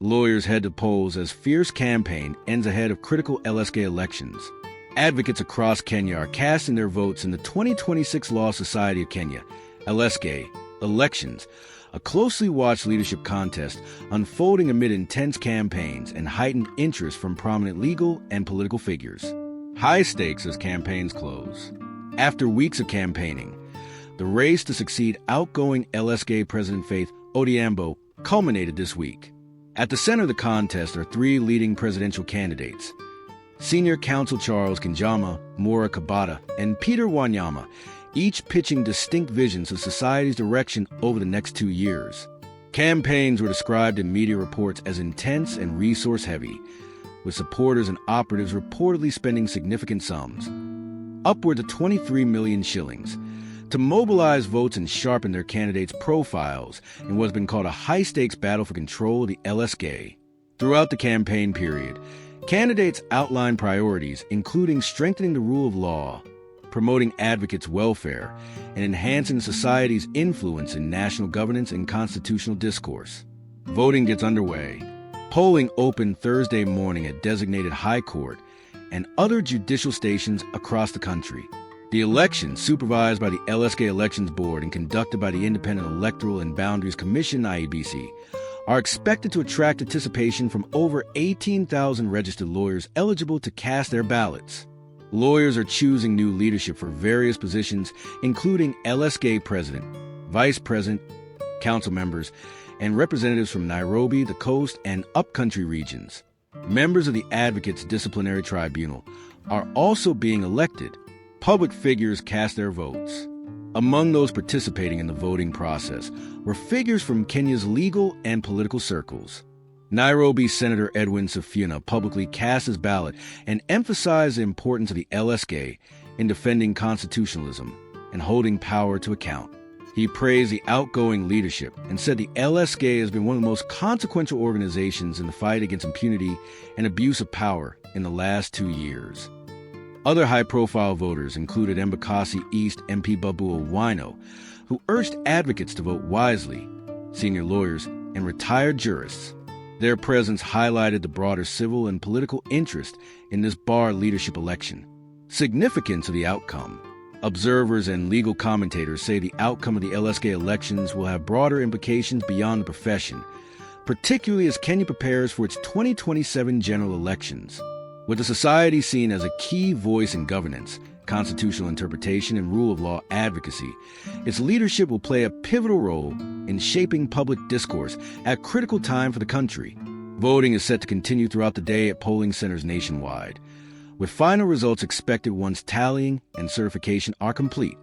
Lawyers head to polls as fierce campaign ends ahead of critical LSK elections. Advocates across Kenya are casting their votes in the 2026 Law Society of Kenya, LSK, elections, a closely watched leadership contest unfolding amid intense campaigns and heightened interest from prominent legal and political figures. High stakes as campaigns close. After weeks of campaigning, the race to succeed outgoing LSK President Faith Odhiambo culminated this week. At the center of the contest are three leading presidential candidates: Senior Counsel Charles Kanjama, Mora Kabata, and Peter Wanyama, each pitching distinct visions of society's direction over the next 2 years. Campaigns were described in media reports as intense and resource-heavy, with supporters and operatives reportedly spending significant sums, upwards of 23 million shillings, to mobilize votes and sharpen their candidates' profiles in what has been called a high-stakes battle for control of the LSK. Throughout the campaign period, candidates outlined priorities including strengthening the rule of law, promoting advocates' welfare, and enhancing society's influence in national governance and constitutional discourse. Voting gets underway. Polling opened Thursday morning at designated High Court and other judicial stations across the country. The elections, supervised by the LSK Elections Board and conducted by the Independent Electoral and Boundaries Commission (IEBC), are expected to attract anticipation from over 18,000 registered lawyers eligible to cast their ballots. Lawyers are choosing new leadership for various positions, including LSK President, Vice President, Council members, and representatives from Nairobi, the Coast, and Upcountry regions. Members of the Advocates Disciplinary Tribunal are also being elected. Public figures cast their votes. Among those participating in the voting process were figures from Kenya's legal and political circles. Nairobi Senator Edwin Sifuna publicly cast his ballot and emphasized the importance of the LSK in defending constitutionalism and holding power to account. He praised the outgoing leadership and said the LSK has been one of the most consequential organizations in the fight against impunity and abuse of power in the last 2 years. Other high-profile voters included Embakasi East MP Babu Owino, who urged advocates to vote wisely, senior lawyers, and retired jurists. Their presence highlighted the broader civil and political interest in this bar leadership election. Significance of the outcome. Observers and legal commentators say the outcome of the LSK elections will have broader implications beyond the profession, particularly as Kenya prepares for its 2027 general elections. With the society seen as a key voice in governance, constitutional interpretation, and rule of law advocacy, its leadership will play a pivotal role in shaping public discourse at a critical time for the country. Voting is set to continue throughout the day at polling centers nationwide, with final results expected once tallying and certification are complete.